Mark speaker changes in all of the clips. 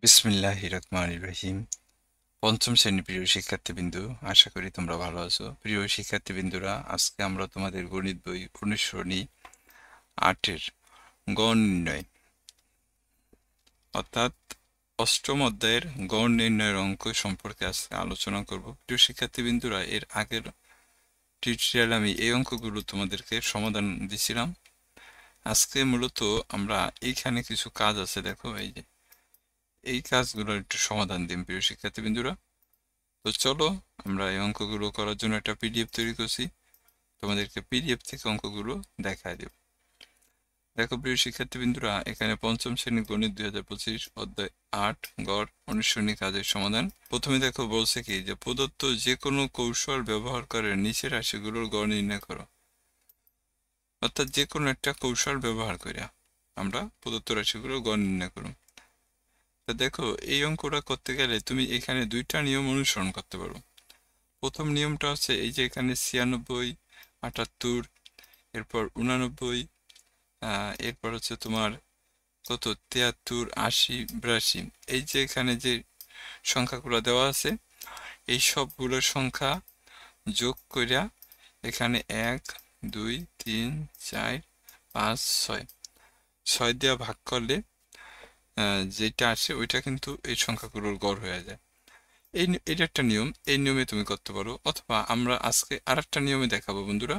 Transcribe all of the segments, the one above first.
Speaker 1: বিসমিল্লাহির রহমানির রহিম। পঞ্চম শ্রেণীর প্রিয় শিক্ষার্থীবৃন্দু, আশা করি তোমরা ভালো আছো। প্রিয় শিক্ষার্থীবৃন্দুরা, আজকে আমরা তোমাদের গণিত বই অনুসরণী 8-এর গড় নির্ণয় অর্থাৎ অষ্টম অধ্যায়ের গড় নির্ণয়ের অঙ্ক সম্পর্কে আজকে আলোচনা করব। প্রিয় শিক্ষার্থীবৃন্দুরা, এর আগের টিউটোরিয়ালে আমি এই অঙ্কগুলো তোমাদেরকে সমাধান দিছিলাম। আজকে মূলত আমরা এইখানে কিছু কাজ আছে, দেখো এই কাজগুলোর একটু সমাধান দিন প্রিয় শিক্ষার্থীবৃন্দুরা। তো চলো, আমরা এই অঙ্কগুলো করার জন্য একটা পিডিএফ তৈরি করছি, তোমাদেরকে পিডিএফ থেকে অঙ্কগুলো দেখায় দেব। দেখো প্রিয় শিক্ষার্থীবৃন্দুরা, এখানে পঞ্চম শ্রেণী গণিত 2025 অধ্যায় 8 গড় অনুসরণী কাজের সমাধান। প্রথমে দেখো বলছে কি, যে প্রদত্ত যে কোনো কৌশল ব্যবহার করে নিচের রাশিগুলোর গড় নির্ণয় করো। অর্থাৎ যে কোনো একটা কৌশল ব্যবহার করে আমরা প্রদত্ত রাশিগুলোর গড় নির্ণয় করব। তো দেখো, এই অঙ্কটা করতে গেলে তুমি এখানে দুইটা নিয়ম অনুসরণ করতে পারো। প্রথম নিয়মটা হচ্ছে এই যে এখানে 96, 78, এরপর 89, এরপর হচ্ছে তোমার কত 73, 80, 82, এই যে এখানে যে সংখ্যাগুলো দেওয়া আছে, এই সবগুলোর সংখ্যা যোগ করিয়া এখানে 1, 2, 3, 4, 5, 6 দিয়ে ভাগ করলে যেটা আসে ওইটা কিন্তু এই সংখ্যাগুলোর গড় হয়ে যায়। এটা একটা নিয়ম, এই নিয়মে তুমি করতে পারো। অথবা আমরা আজকে আরেকটা নিয়মে দেখাবো বন্ধুরা।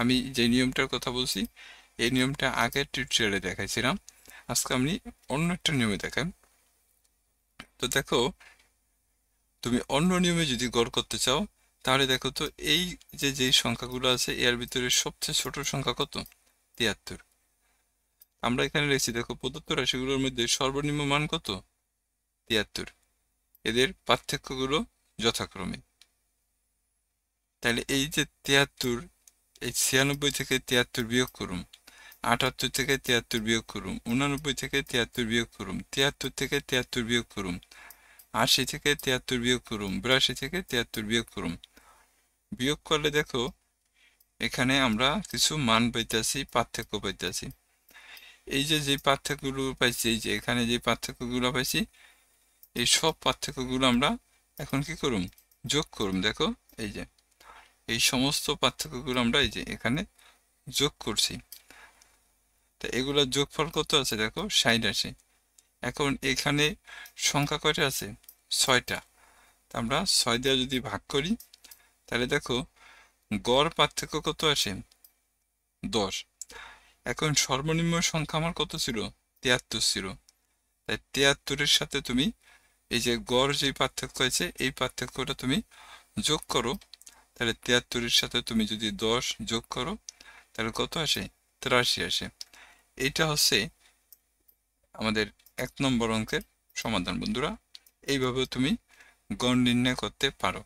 Speaker 1: আমি যে নিয়মটার কথা বলছি এই নিয়মটা আগের টিউটোরিয়ালে দেখাইছিলাম, আজকে আমি অন্য একটা নিয়মে দেখাই। তো দেখো, তুমি অন্য নিয়মে যদি গড় করতে চাও তাহলে দেখো তো, এই যেই সংখ্যাগুলো আছে এর ভিতরে সবচেয়ে ছোট সংখ্যা কত? 73। আমরা এখানে লিখছি, দেখো প্রদত্ত রাশিগুলোর মধ্যে সর্বনিম্ন মান কত? 73। এদের পার্থক্যগুলো যথাক্রমে, তাহলে এই যে 73, এই 96 থেকে 73 বিয়োগ করুন, 78 থেকে 73 বিয়োগ করুন, 89 থেকে 73 বিয়োগ করুন, 73 থেকে 73 বিয়োগ করুন, 80 থেকে 73 বিয়োগ করুন, 82 থেকে 73 বিয়োগ করুন। বিয়োগ করলে দেখো এখানে আমরা কিছু মান পাইতেছি, পার্থক্য পাইতেছি। এই যে পার্থক্যগুলো পাইছি, এই যে এখানে যে পার্থক্যগুলো পাইছি, এই সব পার্থক্যগুলো আমরা এখন কি করুম? যোগ করুম। দেখো এই যে এই সমস্ত পার্থক্যগুলো আমরা এই যে এখানে যোগ করছি। তো এগুলোর যোগফল কত আছে? দেখো 86। এখন এখানে সংখ্যা কয়টা আছে? 6টা। আমরা 6 দিয়ে যদি ভাগ করি তাহলে দেখো গড় পার্থক্য কত আসে? 10। এখন সর্বনিম্ন সংখ্যা আমার কত ছিল? 73 ছিল। তাই 73-এর সাথে তুমি এই যে গড় যে পার্থক্য আছে এই পার্থক্যটা তুমি যোগ করো। তাহলে 73-এর সাথে তুমি যদি 10 যোগ করো তাহলে কত আসে? 83 আসে। এইটা হচ্ছে আমাদের 1 নম্বর অঙ্কের সমাধান বন্ধুরা। এইভাবে তুমি গড় নির্ণয় করতে পারো।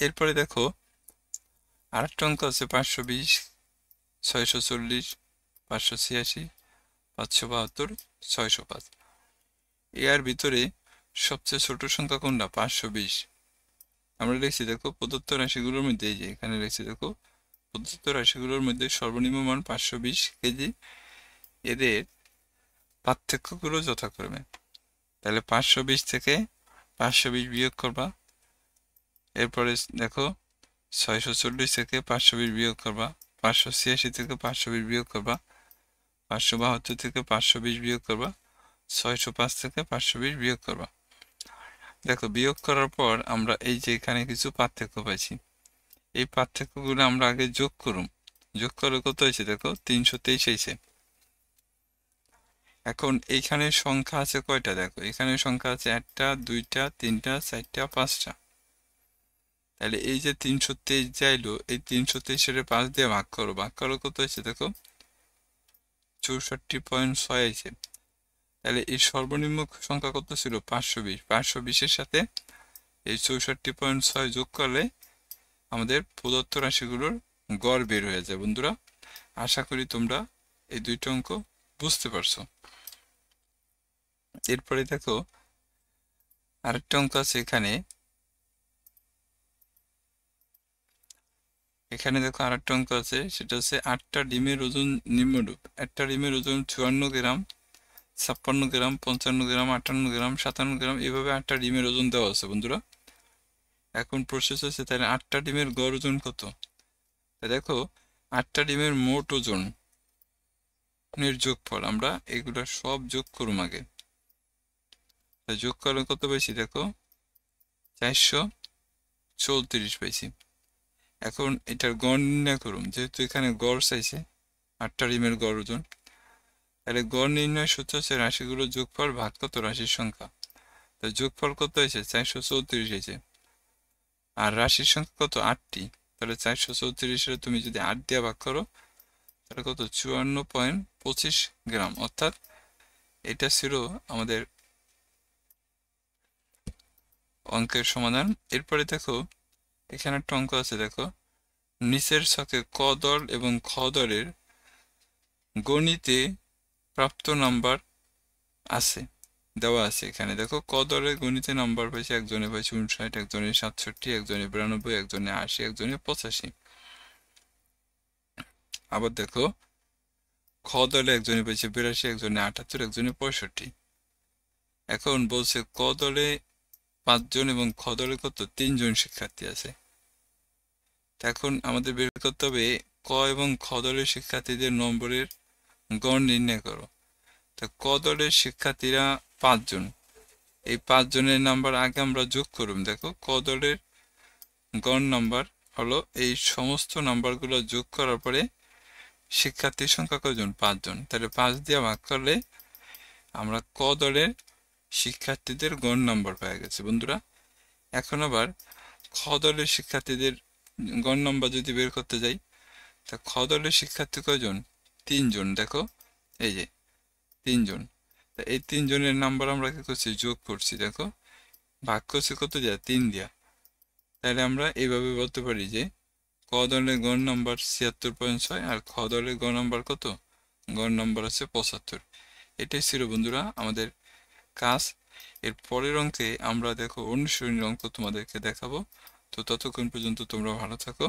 Speaker 1: এরপরে দেখো আরেকটা অঙ্ক আছে 520, 640, 586, 572, 605। এর ভিতরে সবচেয়ে ছোট সংখ্যা কোনটা? 520। আমরা লিখছি, দেখো প্রদত্ত রাশিগুলোর মধ্যে, এই যে এখানে লিখছি, দেখো প্রদত্ত রাশিগুলোর মধ্যে সর্বনিম্ন মান 520 কেজি, এদের পার্থক্যগুলো যথাক্রমে। তাহলে 520 থেকে 520 বিয়োগ করবা। এরপরে দেখো 640 থেকে 520 বিয়োগ করবা, 586 থেকে 520 বিয়োগ করবা, 572 থেকে 520 বিয়োগ করবা, 605 থেকে 520 বিয়োগ করবা। দেখো বিয়োগ করার পর আমরা এই যে এখানে কিছু পার্থক্য পাইছি, এই পার্থক্যগুলো আমরা আগে যোগ করুম। যোগ করলে কত হয়েছে? দেখো 323 হয়েছে। এখন এইখানে সংখ্যা আছে কয়টা? দেখো এখানে সংখ্যা আছে 1টা, 2টা, 3টা, 4টা, 5টা। তাহলে এই যে 323 যাইলো, এই 323-এর 5 দিয়ে ভাগ করো, ভাগ করো কত হয়েছে? দেখো 64.6 হয়েছে। তাহলে এই সর্বনিম্ন সংখ্যা কত ছিল? 520। 520-এর সাথে এই 64.6 যোগ করলে আমাদের প্রদত্ত রাশিগুলোর গড় বের হয়ে যায় বন্ধুরা। আশা করি তোমরা এই দুইটা অঙ্ক বুঝতে পারছো। এরপরে দেখো আরেকটা অঙ্ক আছে এখানে, দেখো আরেকটা অঙ্ক আছে, সেটা হচ্ছে 8টা ডিমের ওজন নিম্নরূপ। একটা ডিমের ওজন 54 গ্রাম, 56 গ্রাম, 55 গ্রাম, 58 গ্রাম, 57 গ্রাম, এভাবে 8টা ডিমের ওজন দেওয়া আছে বন্ধুরা। এখন প্রসেস হচ্ছে, তাহলে 8টা ডিমের গড় ওজন কত? দেখো 8টা ডিমের মোট ওজনের যোগফল, আমরা এগুলা সব যোগ করুম আগে। যোগ করলে কত পাইছি দেখো, 434 পাইছি। এখন এটার গড় নির্ণয় করুম, যেহেতু এখানে গড় চাইছে 8টা ডিমের গড় ওজন, তাহলে গড় নির্ণয় সূত্র হচ্ছে রাশিগুলোর যোগফল ভাগ কত রাশির সংখ্যা। তো যোগফল কত হয়েছে? 434 হয়েছে। আর রাশির সংখ্যা কত? 8টি। তাহলে 434-এর তুমি যদি 8 দিয়ে ভাগ করো, তাহলে কত? 54.25 গ্রাম। অর্থাৎ এটা ছিল আমাদের অঙ্কের সমাধান। এরপরে দেখো এখানে একটা অঙ্ক আছে, দেখো নিচের ছকে ক দল এবং খ দলের গণিতে প্রাপ্ত নাম্বার আছে, দেওয়া আছে। এখানে দেখো ক দলের গণিতে নাম্বার পাইছে, একজনে পাইছে 59, একজনে 67, একজনে 92, একজনে 80, একজনে 85। আবার দেখো খ দলে একজনে পাইছে 82, একজনে 78, একজনে 65। এখন বলছে ক দলে 5 জন এবং খ দলে কত? 3 জন শিক্ষার্থী আছে। এখন আমাদের বের করতে হবে ক এবং খ দলের শিক্ষার্থীদের নম্বরের গড় নির্ণয় করো। তা ক দলের শিক্ষার্থীরা 5 জন, এই 5 জনের নাম্বার আগে আমরা যোগ করুম। দেখো ক দলের গড় নাম্বার হলো, এই সমস্ত নাম্বারগুলো যোগ করার পরে শিক্ষার্থীর সংখ্যা কয়জন? 5 জন। তাহলে 5 দিয়ে ভাগ করলে আমরা ক দলের শিক্ষার্থীদের গড় নাম্বার পেয়ে গেছে বন্ধুরা। এখন আবার খ দলের শিক্ষার্থীদের গড় নাম্বার যদি বের করতে যাই, তা খ দলের শিক্ষার্থী কয়জন? 3 জন। দেখো এই যে 3 জন। তা এই 3 জনের নাম্বার আমরা কি করছি? যোগ করছি। দেখো ভাগ করছি কত দিয়া? 3 দিয়া। তাহলে আমরা এইভাবে বলতে পারি যে ক দলের গড় নাম্বার 76.6 আর খ দলের গড় নাম্বার কত? গড় নাম্বার আছে 75। এটাই ছিল বন্ধুরা আমাদের কাজ। এর পরের অঙ্কে আমরা দেখো অনুশীলনী অঙ্ক তোমাদেরকে দেখাবো। তো ততক্ষণ পর্যন্ত তোমরা ভালো থাকো।